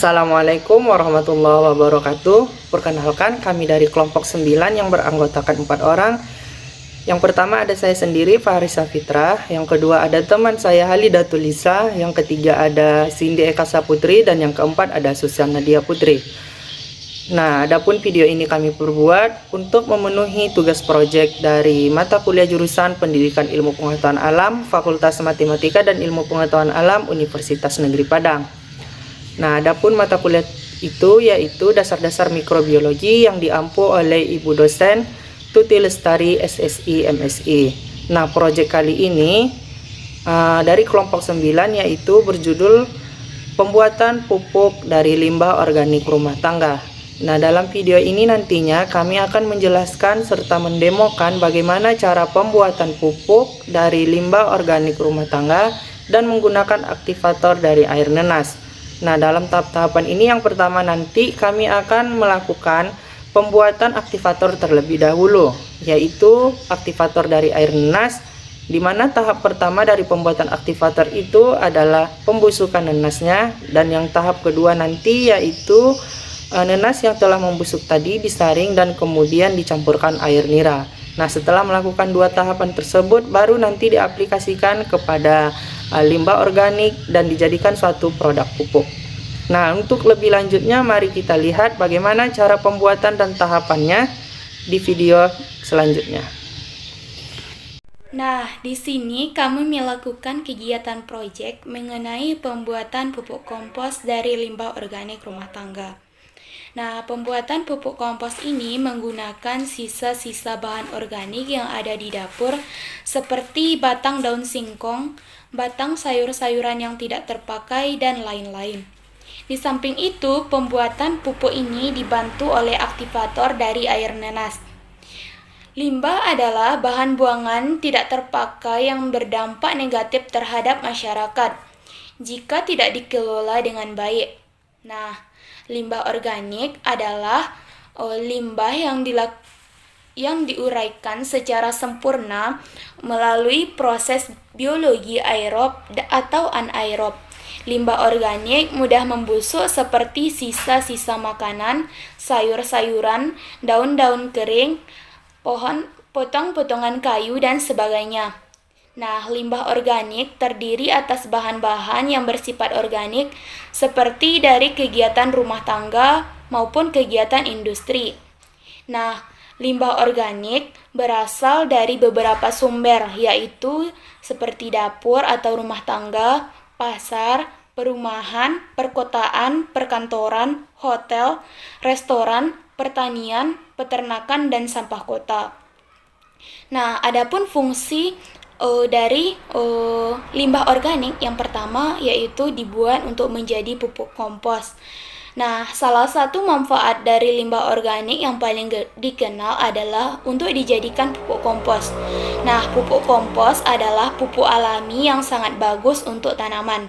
Assalamualaikum warahmatullahi wabarakatuh. Perkenalkan, kami dari kelompok 9 yang beranggotakan 4 orang. Yang pertama ada saya sendiri, Fahrisa Fitra. Yang kedua ada teman saya, Halidatul Lisa. Yang ketiga ada Cindy Eka Saputri. Dan yang keempat ada Susan Nadia Putri. Nah, adapun video ini kami perbuat untuk memenuhi tugas proyek dari mata kuliah jurusan Pendidikan Ilmu Pengetahuan Alam, Fakultas Matematika dan Ilmu Pengetahuan Alam, Universitas Negeri Padang. Nah, adapun mata kuliah itu yaitu dasar-dasar mikrobiologi yang diampu oleh Ibu dosen Tuti Lestari SSI MSI. Nah, proyek kali ini dari kelompok 9 yaitu berjudul pembuatan pupuk dari limbah organik rumah tangga. Nah, dalam video ini nantinya kami akan menjelaskan serta mendemokan bagaimana cara pembuatan pupuk dari limbah organik rumah tangga dan menggunakan aktivator dari air nenas. Nah, dalam tahap-tahapan ini yang pertama nanti kami akan melakukan pembuatan aktivator terlebih dahulu, yaitu aktivator dari air nenas, di mana tahap pertama dari pembuatan aktivator itu adalah pembusukan nenasnya, dan yang tahap kedua nanti yaitu nenas yang telah membusuk tadi disaring dan kemudian dicampurkan air nira. Nah, setelah melakukan dua tahapan tersebut baru nanti diaplikasikan kepada limbah organik dan dijadikan suatu produk pupuk. Nah, untuk lebih lanjutnya mari kita lihat bagaimana cara pembuatan dan tahapannya di video selanjutnya. Nah, di sini kami melakukan kegiatan proyek mengenai pembuatan pupuk kompos dari limbah organik rumah tangga. Nah, pembuatan pupuk kompos ini menggunakan sisa-sisa bahan organik yang ada di dapur seperti batang daun singkong, batang sayur-sayuran yang tidak terpakai, dan lain-lain. Di samping itu, pembuatan pupuk ini dibantu oleh aktivator dari air nenas. Limbah adalah bahan buangan tidak terpakai yang berdampak negatif terhadap masyarakat jika tidak dikelola dengan baik. Nah, limbah organik adalah limbah yang diuraikan secara sempurna melalui proses biologi aerob atau anaerob. Limbah organik mudah membusuk seperti sisa-sisa makanan, sayur-sayuran, daun-daun kering, pohon, potong-potongan kayu, dan sebagainya. Nah, limbah organik terdiri atas bahan-bahan yang bersifat organik seperti dari kegiatan rumah tangga maupun kegiatan industri. Nah, limbah organik berasal dari beberapa sumber, yaitu seperti dapur atau rumah tangga, pasar, perumahan, perkotaan, perkantoran, hotel, restoran, pertanian, peternakan, dan sampah kota. Nah, adapun fungsi dari limbah organik yang pertama yaitu dibuat untuk menjadi pupuk kompos. Nah, salah satu manfaat dari limbah organik yang paling dikenal adalah untuk dijadikan pupuk kompos. Nah, pupuk kompos adalah pupuk alami yang sangat bagus untuk tanaman.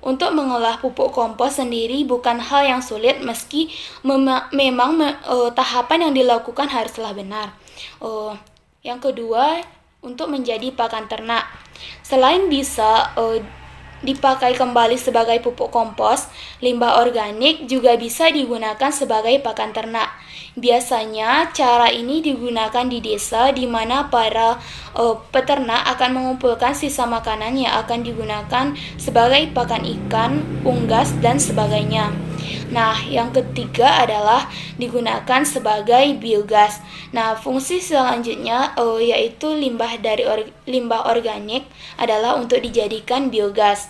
Untuk mengolah pupuk kompos sendiri bukan hal yang sulit meski memang tahapan yang dilakukan haruslah benar. Yang kedua, untuk menjadi pakan ternak. Selain bisa dipakai kembali sebagai pupuk kompos, limbah organik juga bisa digunakan sebagai pakan ternak. Biasanya cara ini digunakan di desa di mana para peternak akan mengumpulkan sisa makanan yang akan digunakan sebagai pakan ikan, unggas, dan sebagainya. Nah, yang ketiga adalah digunakan sebagai biogas. Nah, fungsi selanjutnya yaitu limbah organik adalah untuk dijadikan biogas.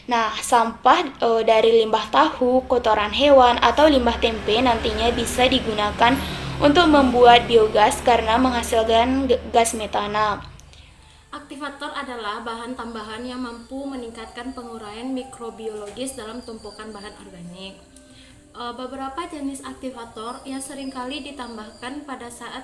Nah, sampah dari limbah tahu, kotoran hewan, atau limbah tempe nantinya bisa digunakan untuk membuat biogas karena menghasilkan gas metana. Aktivator adalah bahan tambahan yang mampu meningkatkan penguraian mikrobiologis dalam tumpukan bahan organik. Beberapa jenis aktivator yang seringkali ditambahkan pada saat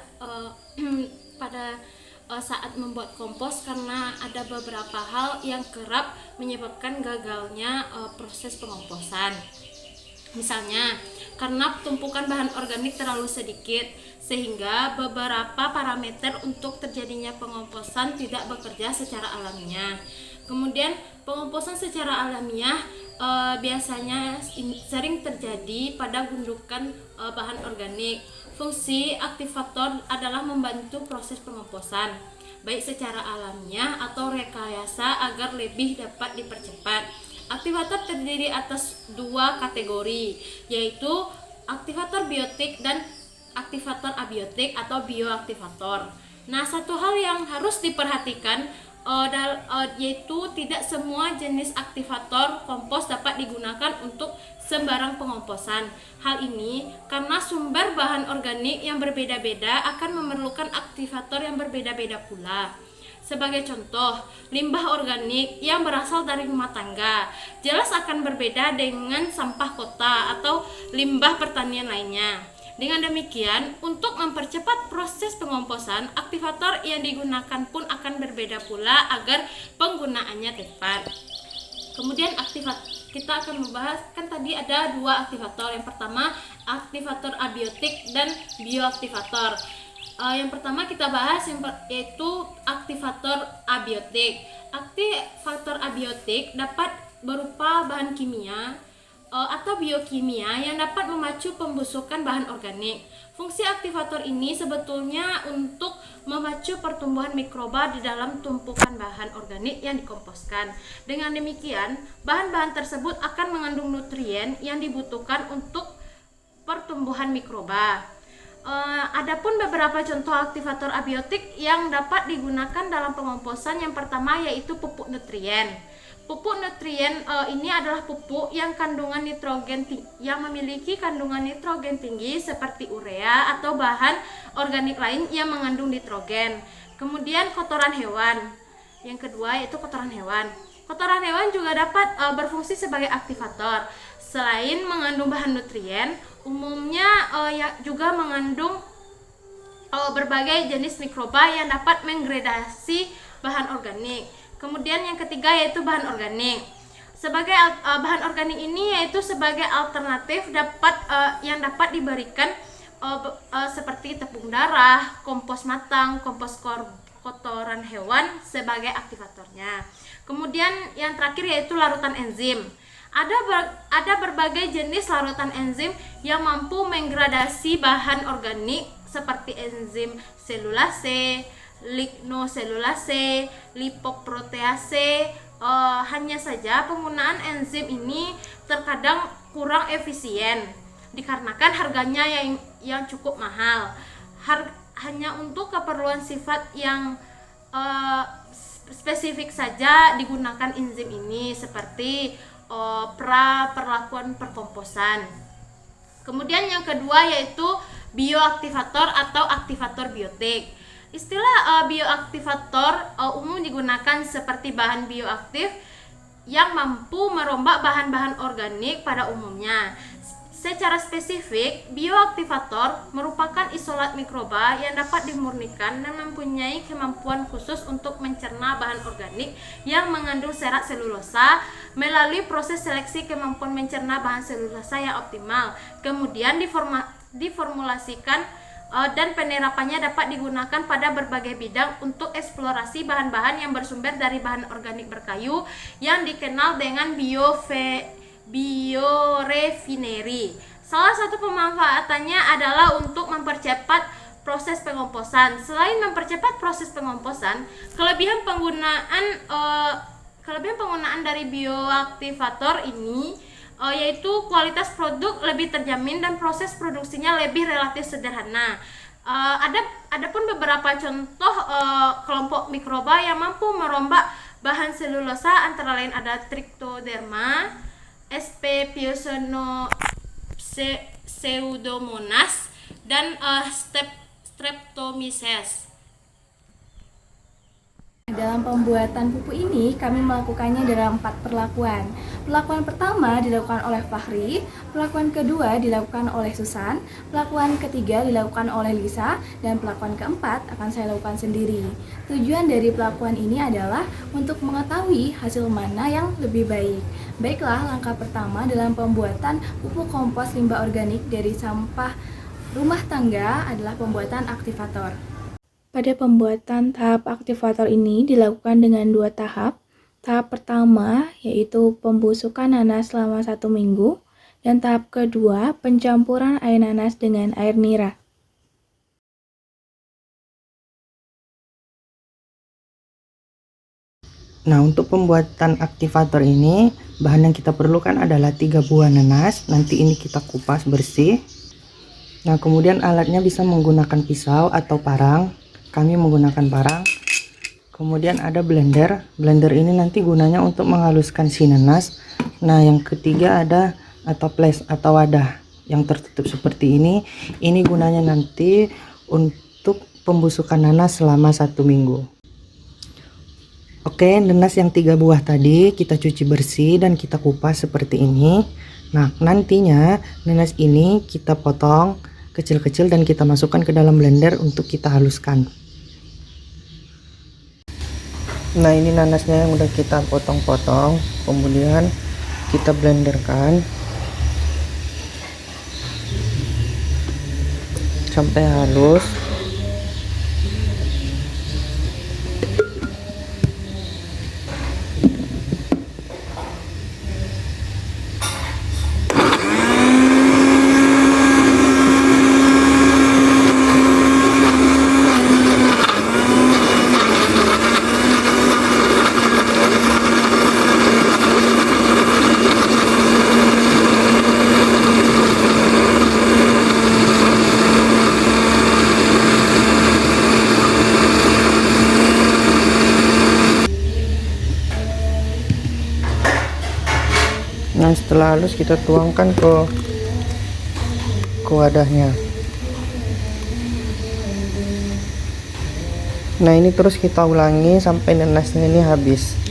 saat membuat kompos karena ada beberapa hal yang kerap menyebabkan gagalnya proses pengomposan. Misalnya, karena tumpukan bahan organik terlalu sedikit sehingga beberapa parameter untuk terjadinya pengomposan tidak bekerja secara alamiah. Kemudian, pengomposan secara alamiah biasanya sering terjadi pada gundukan bahan organik. Fungsi aktivator adalah membantu proses pengomposan, baik secara alamiah atau rekayasa agar lebih dapat dipercepat. Aktivator terdiri atas dua kategori, yaitu aktivator biotik dan aktivator abiotik atau bioaktivator. Nah, satu hal yang harus diperhatikan yaitu tidak semua jenis aktivator kompos dapat digunakan untuk sembarang pengomposan. Hal ini karena sumber bahan organik yang berbeda-beda akan memerlukan aktivator yang berbeda-beda pula. Sebagai contoh, limbah organik yang berasal dari rumah tangga jelas akan berbeda dengan sampah kota atau limbah pertanian lainnya. Dengan demikian, untuk mempercepat proses pengomposan, aktivator yang digunakan pun akan berbeda pula agar penggunaannya tepat. Kemudian kita akan membahas, kan tadi ada dua aktivator. Yang pertama, aktivator abiotik dan bioaktivator. Yang pertama kita bahas yaitu aktivator abiotik. Aktivator abiotik dapat berupa bahan kimia atau biokimia yang dapat memacu pembusukan bahan organik. Fungsi aktivator ini sebetulnya untuk memacu pertumbuhan mikroba di dalam tumpukan bahan organik yang dikomposkan. Dengan demikian, bahan-bahan tersebut akan mengandung nutrien yang dibutuhkan untuk pertumbuhan mikroba. Adapun beberapa contoh aktivator abiotik yang dapat digunakan dalam pengomposan, yang pertama yaitu pupuk nutrien. Pupuk nutrien ini adalah pupuk yang memiliki kandungan nitrogen tinggi seperti urea atau bahan organik lain yang mengandung nitrogen. Kemudian kotoran hewan. Yang kedua yaitu kotoran hewan. Kotoran hewan juga dapat berfungsi sebagai aktivator. Selain mengandung bahan nutrien, umumnya juga mengandung berbagai jenis mikroba yang dapat menggradasi bahan organik. Kemudian yang ketiga yaitu bahan organik. Sebagai bahan organik ini yaitu sebagai alternatif yang dapat diberikan seperti tepung darah, kompos matang, kompos kotoran hewan sebagai aktivatornya. Kemudian yang terakhir yaitu larutan enzim. Ada berbagai jenis larutan enzim yang mampu menggradasi bahan organik seperti enzim selulase, lignoselulase, lipoprotease. Hanya saja penggunaan enzim ini terkadang kurang efisien dikarenakan harganya yang cukup mahal. Hanya untuk keperluan sifat yang spesifik saja digunakan enzim ini seperti perlakuan perkomposan. Kemudian yang kedua yaitu bioaktivator atau aktivator biotik. Istilah bioaktivator umum digunakan seperti bahan bioaktif yang mampu merombak bahan-bahan organik pada umumnya. Secara spesifik, bioaktivator merupakan isolat mikroba yang dapat dimurnikan dan mempunyai kemampuan khusus untuk mencerna bahan organik yang mengandung serat selulosa melalui proses seleksi kemampuan mencerna bahan selulosa yang optimal. Kemudian diformulasikan dan penerapannya dapat digunakan pada berbagai bidang untuk eksplorasi bahan-bahan yang bersumber dari bahan organik berkayu yang dikenal dengan biorefinery. Salah satu pemanfaatannya adalah untuk mempercepat proses pengomposan. Selain mempercepat proses pengomposan, kelebihan penggunaan dari bioaktivator ini yaitu kualitas produk lebih terjamin dan proses produksinya lebih relatif sederhana. Adapun beberapa contoh kelompok mikroba yang mampu merombak bahan selulosa antara lain ada Trichoderma, SP Pseudomonas dan Streptomyces. Dalam pembuatan pupuk ini, kami melakukannya dalam 4 perlakuan. Perlakuan pertama dilakukan oleh Fahri, perlakuan kedua dilakukan oleh Susan, perlakuan ketiga dilakukan oleh Lisa, dan perlakuan keempat akan saya lakukan sendiri. Tujuan dari perlakuan ini adalah untuk mengetahui hasil mana yang lebih baik. Baiklah, langkah pertama dalam pembuatan pupuk kompos limbah organik dari sampah rumah tangga adalah pembuatan aktivator. Pada pembuatan tahap aktivator ini dilakukan dengan 2 tahap. Tahap pertama yaitu pembusukan nanas selama 1 minggu, dan tahap kedua pencampuran air nanas dengan air nira. Nah, untuk pembuatan aktivator ini, bahan yang kita perlukan adalah 3 buah nanas. Nanti ini kita kupas bersih. Nah, kemudian alatnya bisa menggunakan pisau atau parang. Kami menggunakan parang. Kemudian ada blender. Blender ini nanti gunanya untuk menghaluskan si nanas. Nah, yang ketiga ada toples atau wadah yang tertutup seperti ini. Ini gunanya nanti untuk pembusukan nanas selama 1 minggu. Oke, nanas yang 3 buah tadi kita cuci bersih dan kita kupas seperti ini. Nah, nantinya nanas ini kita potong kecil-kecil dan kita masukkan ke dalam blender untuk kita haluskan. Nah, ini nanasnya yang udah kita potong-potong, kemudian kita blenderkan sampai halus. Nah, setelah halus kita tuangkan ke wadahnya. Nah, ini terus kita ulangi sampai nanasnya ini habis.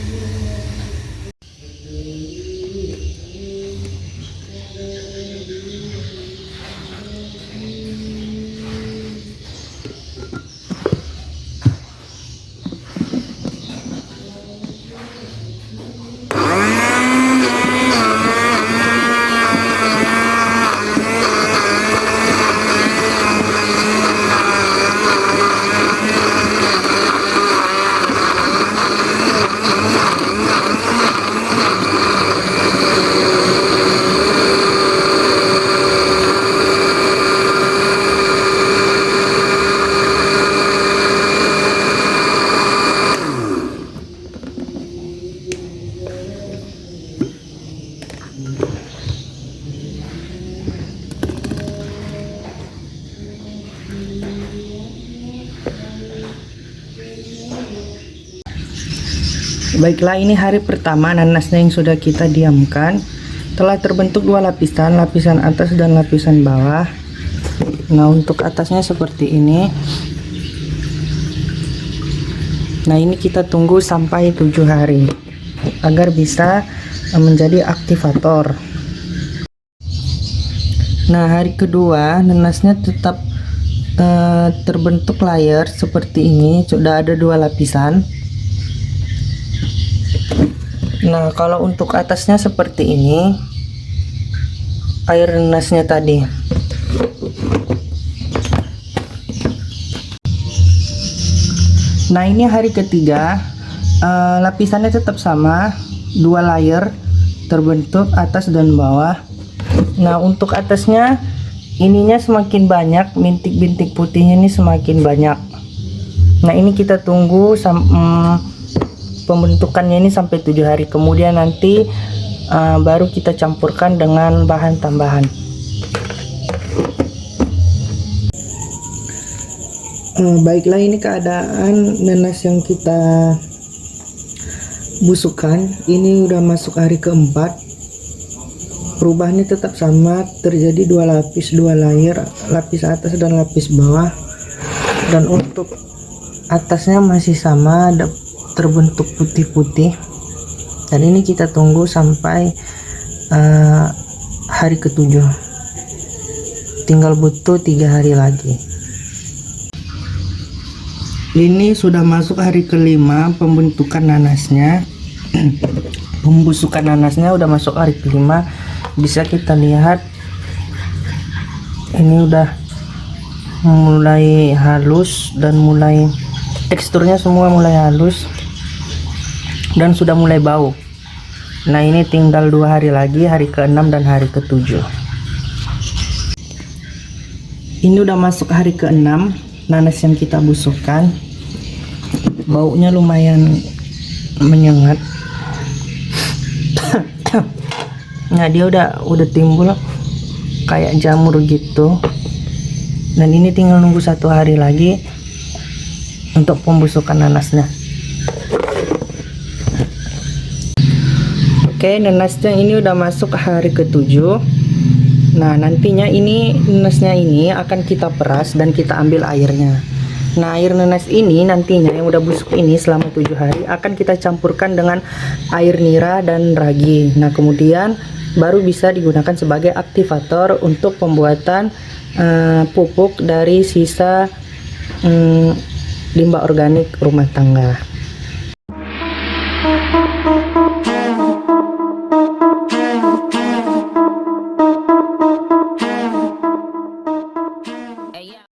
Baiklah, ini hari pertama nanasnya yang sudah kita diamkan. Telah terbentuk 2 lapisan, lapisan atas dan lapisan bawah. Nah, untuk atasnya seperti ini. Nah, ini kita tunggu sampai 7 hari agar bisa menjadi aktivator. Nah, hari kedua nanasnya tetap terbentuk layer seperti ini. Sudah ada 2 lapisan. Nah, kalau untuk atasnya seperti ini, air nanasnya tadi. Nah, ini hari ketiga, lapisannya tetap sama, 2 layer terbentuk atas dan bawah. Nah, untuk atasnya ininya semakin banyak, bintik-bintik putihnya ini semakin banyak. Nah, ini kita tunggu pembentukannya ini sampai 7 hari, kemudian nanti baru kita campurkan dengan bahan tambahan. Baiklah, ini keadaan nanas yang kita busukkan. Ini udah masuk hari keempat. Perubahannya tetap sama, terjadi 2 lapis, 2 layer, lapis atas dan lapis bawah. Dan untuk atasnya masih sama, ada terbentuk putih-putih. Dan ini kita tunggu sampai hari ke-7. Tinggal butuh 3 hari lagi. Ini sudah masuk hari ke-5 pembentukan nanasnya. Pembusukan nanasnya udah masuk hari ke-5. Bisa kita lihat ini udah mulai halus dan mulai teksturnya semua mulai halus. dan sudah mulai bau. Nah, ini tinggal 2 hari lagi, hari ke-6 dan hari ke-7. Ini udah masuk hari ke-6, nanas yang kita busukkan. Baunya lumayan menyengat. Nah, dia udah timbul kayak jamur gitu. Dan ini tinggal nunggu 1 hari lagi untuk pembusukan nanasnya. Oke, nanasnya ini udah masuk hari ke-7. Nah, nantinya ini nanasnya ini akan kita peras dan kita ambil airnya. Nah, air nanas ini nantinya yang udah busuk ini selama 7 hari akan kita campurkan dengan air nira dan ragi. Nah, kemudian baru bisa digunakan sebagai aktivator untuk pembuatan pupuk dari sisa limbah organik rumah tangga.